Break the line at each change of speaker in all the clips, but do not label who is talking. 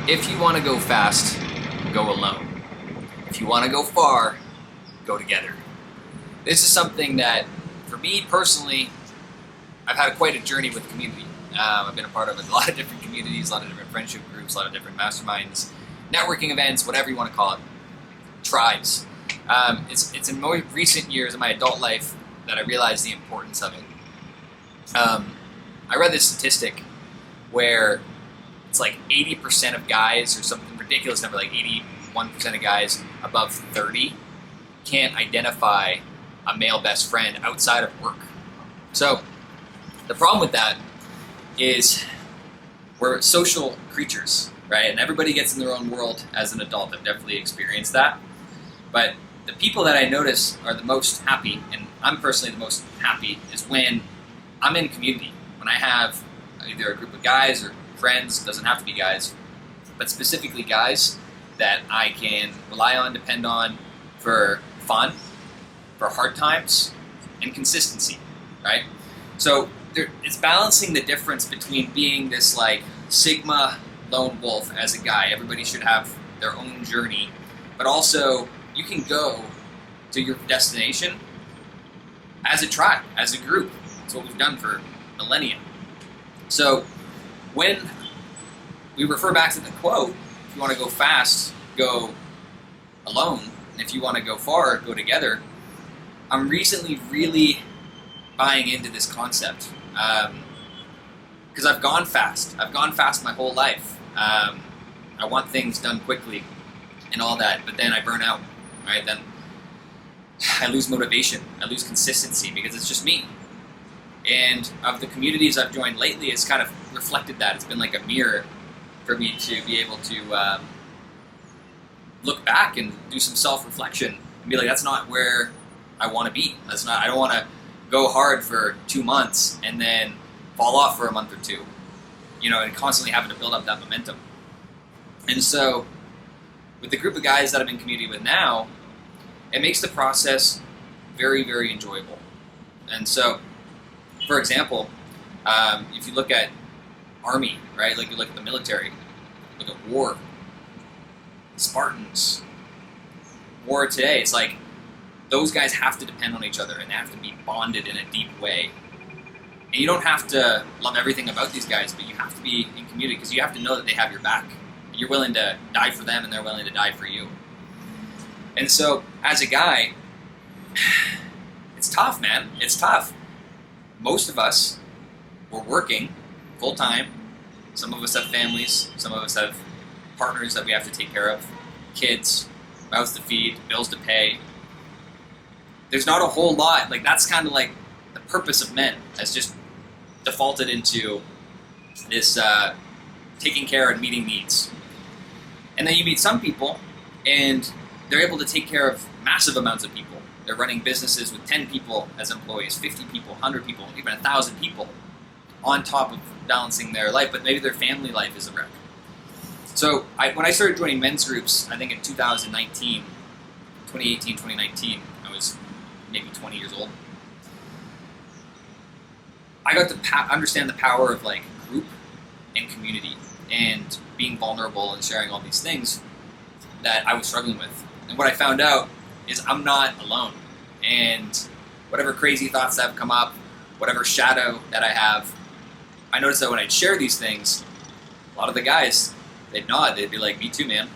If you want to go fast, go alone. If you want to go far, go together. This is something that, for me personally, I've had quite a journey with community. I've been a part of a lot of different communities, a lot of different friendship groups, a lot of different masterminds, networking events, whatever you want to call it, tribes. It's in more recent years in my adult life that I realized the importance of it. I read this statistic where it's like 80% of guys, or something ridiculous number, like 81% of guys above 30 can't identify a male best friend outside of work. So the problem with that is we're social creatures, right? And everybody gets in their own world as an adult. I've definitely experienced that. But the people that I notice are the most happy, and I'm personally the most happy, is when I'm in community. When I have either a group of guys or friends, doesn't have to be guys, but specifically guys that I can rely on, depend on for fun, for hard times, and consistency, right? So it's balancing the difference between being this like Sigma lone wolf as a guy. Everybody should have their own journey, but also you can go to your destination as a tribe, as a group. That's what we've done for millennia. So when we refer back to the quote, if you want to go fast, go alone, and if you want to go far, go together, I'm recently really buying into this concept because I've gone fast. I've gone fast my whole life. I want things done quickly and all that, but then I burn out, right? Then I lose motivation. I lose consistency because it's just me. And of the communities I've joined lately, it's kind of reflected that. It's been like a mirror for me to be able to look back and do some self-reflection and be like, that's not where I want to be. I don't want to go hard for 2 months and then fall off for a month or two, and constantly having to build up that momentum. And so with the group of guys that I'm in community with now, it makes the process very, very enjoyable. And so, for example, if you look at army, right? Like you look at the military, look at war, Spartans, war today, it's like those guys have to depend on each other and they have to be bonded in a deep way. And you don't have to love everything about these guys, but you have to be in community because you have to know that they have your back. You're willing to die for them and they're willing to die for you. And so, as a guy, it's tough, man. It's tough. Most of us, we're working full-time. Some of us have families. Some of us have partners that we have to take care of, kids, mouths to feed, bills to pay. There's not a whole lot. Like, that's kind of like the purpose of men has just defaulted into this taking care and meeting needs. And then you meet some people, and they're able to take care of massive amounts of people. They're running businesses with 10 people as employees, 50 people, 100 people, even 1,000 people on top of balancing their life, but maybe their family life is a wreck. So when I started joining men's groups, I think in 2018, 2019, I was maybe 20 years old. I got to understand the power of like group and community and being vulnerable and sharing all these things that I was struggling with. And what I found out is I'm not alone. And whatever crazy thoughts that have come up, whatever shadow that I have, I noticed that when I'd share these things, a lot of the guys, they'd nod. They'd be like, me too, man.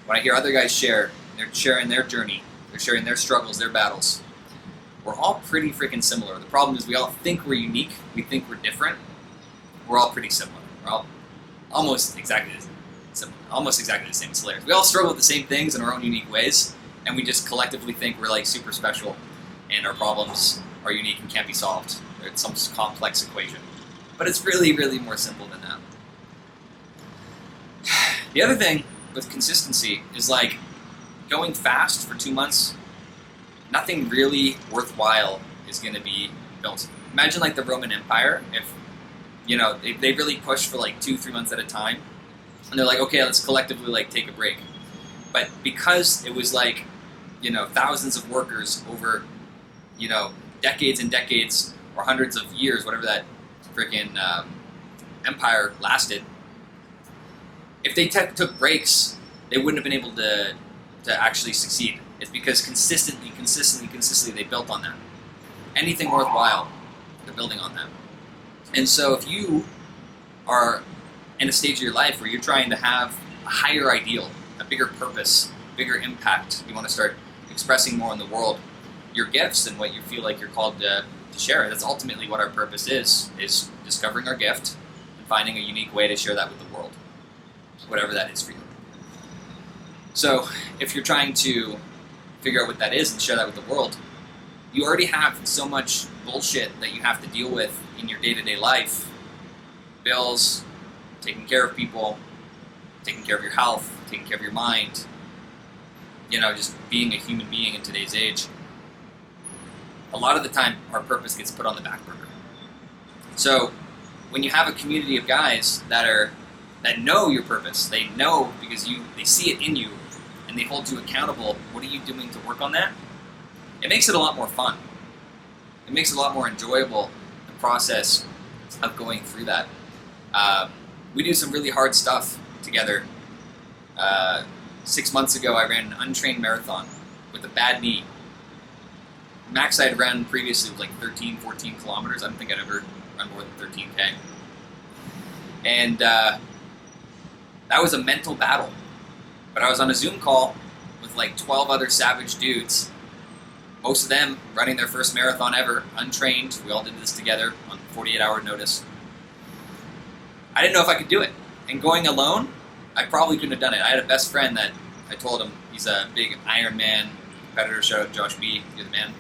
When I hear other guys share, they're sharing their journey. They're sharing their struggles, their battles. We're all pretty freaking similar. The problem is we all think we're unique. We think we're different. We're all pretty similar. We're all almost exactly the same. It's hilarious. We all struggle with the same things in our own unique ways, and we just collectively think we're like super special, and our problems are unique and can't be solved. It's some complex equation. But it's really, really more simple than that. The other thing with consistency is like going fast for 2 months, nothing really worthwhile is going to be built. Imagine like the Roman Empire, if they really pushed for like 2-3 months at a time, and they're like, okay, let's collectively like take a break. But because it was like, thousands of workers over, decades and decades or hundreds of years, whatever that freaking empire lasted, if they took breaks, they wouldn't have been able to actually succeed. It's because consistently, they built on that. Anything worthwhile, they're building on that. And so if you are in a stage of your life where you're trying to have a higher ideal, a bigger purpose, bigger impact, you want to start expressing more in the world, your gifts and what you feel like you're called to share. That's ultimately what our purpose is discovering our gift and finding a unique way to share that with the world, whatever that is for you. So if you're trying to figure out what that is and share that with the world, you already have so much bullshit that you have to deal with in your day-to-day life. Bills, taking care of people, taking care of your health, taking care of your mind, just being a human being in today's age. A lot of the time, our purpose gets put on the back burner. So when you have a community of guys that know your purpose, they know because they see it in you, and they hold you accountable, what are you doing to work on that? It makes it a lot more fun. It makes it a lot more enjoyable, the process of going through that. We do some really hard stuff together. 6 months ago, I ran an untrained marathon with a bad knee. Max I'd run previously was like 13, 14 kilometers. I don't think I'd ever run more than 13K. And that was a mental battle. But I was on a Zoom call with like 12 other savage dudes, most of them running their first marathon ever, untrained. We all did this together on 48-hour notice. I didn't know if I could do it. And going alone, I probably couldn't have done it. I had a best friend that I told him, he's a big Ironman competitor. Shout out Josh B, you're the man.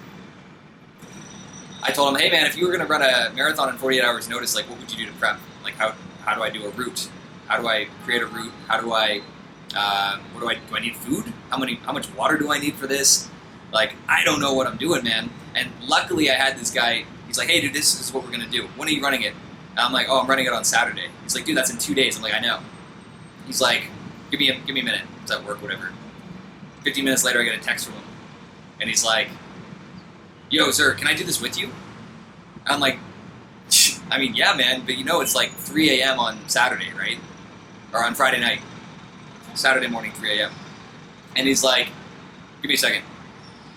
I told him, hey man, if you were going to run a marathon in 48 hours notice, like what would you do to prep? Like how do I do a route? How do I create a route? How do I, do I need food? How much water do I need for this? Like, I don't know what I'm doing, man. And luckily I had this guy, he's like, hey dude, this is what we're going to do. When are you running it? And I'm like, oh, I'm running it on Saturday. He's like, dude, that's in 2 days. I'm like, I know. He's like, give me a minute. It's at work, whatever. 15 minutes later, I get a text from him. And he's like, yo, sir, can I do this with you? And I'm like, I mean, yeah, man, but it's like 3 a.m. on Saturday, right? Or on Friday night. Saturday morning, 3 a.m. And he's like, give me a second.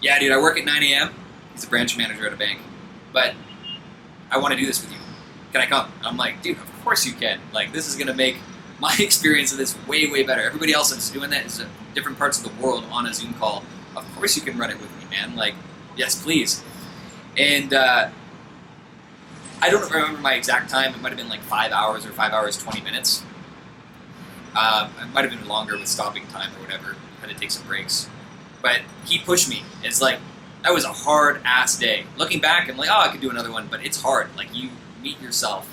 Yeah, dude, I work at 9 a.m. He's a branch manager at a bank. But I want to do this with you. Can I come? And I'm like, dude, of course you can. Like, this is going to make my experience of this way, way better. Everybody else that's doing that is in different parts of the world on a Zoom call. Of course you can run it with me, man. Like, yes, please. And I don't remember my exact time. It might have been like 5 hours or 5 hours, 20 minutes. It might have been longer with stopping time or whatever. I had to take some breaks. But he pushed me. It's like, that was a hard-ass day. Looking back, I'm like, oh, I could do another one. But it's hard. Like, you meet yourself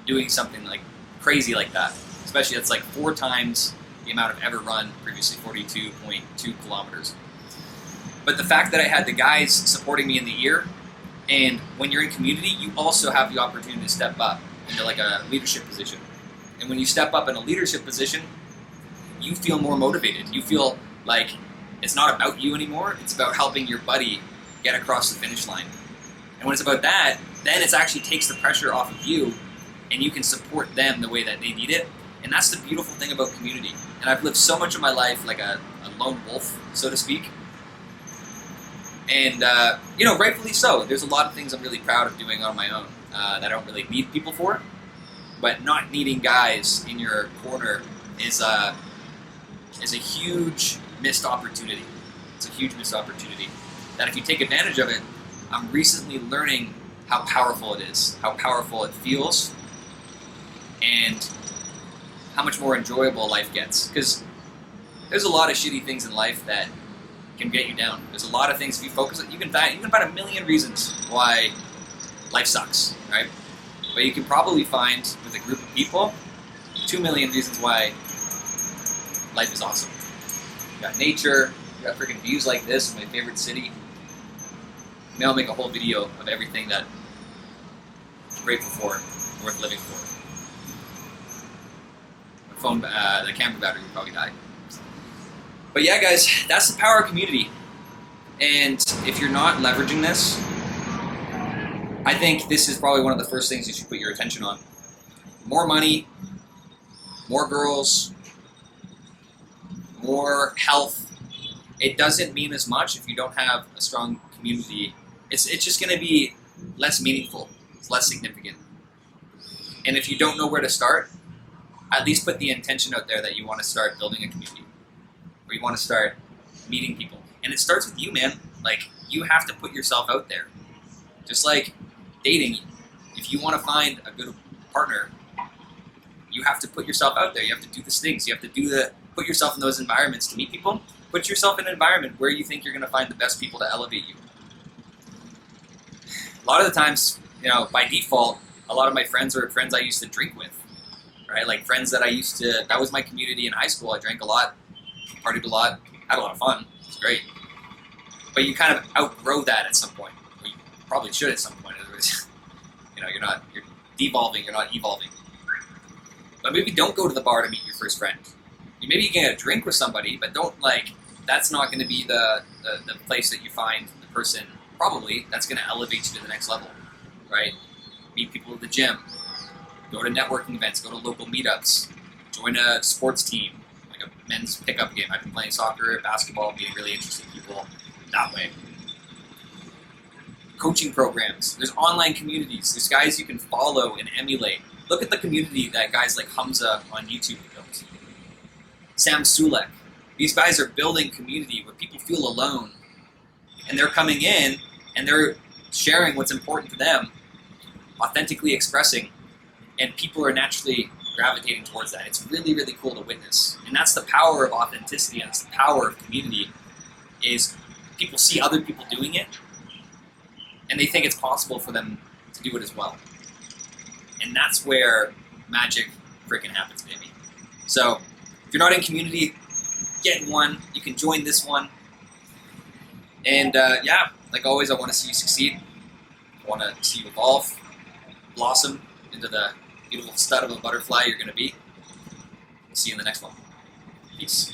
doing something like crazy like that. Especially that's like 4 times the amount I've ever run previously, 42.2 kilometers. But the fact that I had the guys supporting me in the year, and when you're in community, you also have the opportunity to step up into like a leadership position. And when you step up in a leadership position, you feel more motivated. You feel like it's not about you anymore. It's about helping your buddy get across the finish line. And when it's about that, then it actually takes the pressure off of you, and you can support them the way that they need it. And that's the beautiful thing about community. And I've lived so much of my life like a lone wolf, so to speak. And, rightfully so. There's a lot of things I'm really proud of doing on my own that I don't really need people for. But not needing guys in your corner is a huge missed opportunity. It's a huge missed opportunity. That if you take advantage of it, I'm recently learning how powerful it is, how powerful it feels, and how much more enjoyable life gets. Because there's a lot of shitty things in life that can get you down. There's a lot of things, if you focus on, you can find a million reasons why life sucks, right? But you can probably find, with a group of people, 2 million reasons why life is awesome. You got nature, you got freaking views like this, my favorite city. Maybe I'll make a whole video of everything that I'm grateful for, worth living for. My phone, the camera battery will probably die. But yeah, guys, that's the power of community. And if you're not leveraging this, I think this is probably one of the first things you should put your attention on. More money, more girls, more health. It doesn't mean as much if you don't have a strong community. It's just going to be less meaningful. It's less significant. And if you don't know where to start, at least put the intention out there that you want to start building a community, or you want to start meeting people. And it starts with you, man. Like, you have to put yourself out there. Just like dating, if you want to find a good partner, you have to put yourself out there. You have to do these things. You have to put yourself in those environments to meet people. Put yourself in an environment where you think you're going to find the best people to elevate you. A lot of the times, by default, a lot of my friends are friends I used to drink with, right? Like friends that that was my community in high school. I drank a lot, partied a lot, had a lot of fun. It was great. But you kind of outgrow that at some point. You probably should at some point. Otherwise, you're devolving, you're not evolving. But maybe don't go to the bar to meet your first friend. Maybe you can get a drink with somebody, but that's not going to be the place that you find the person, probably, that's going to elevate you to the next level, right? Meet people at the gym, go to networking events, go to local meetups, join a sports team, like a men's pickup game. I've been playing soccer, basketball, meeting really interesting people that way. Coaching programs. There's online communities. There's guys you can follow and emulate. Look at the community that guys like Hamza on YouTube built. Sam Sulek. These guys are building community where people feel alone. And they're coming in and they're sharing what's important to them, authentically expressing, and people are naturally gravitating towards that. It's really, really cool to witness. And that's the power of authenticity, and it's the power of community, is people see other people doing it, and they think it's possible for them to do it as well. And that's where magic freaking happens, baby. So, if you're not in community, get in one. You can join this one. And like always, I want to see you succeed. I want to see you evolve, blossom into the beautiful stud of a butterfly you're going to be. See you in the next one. Peace.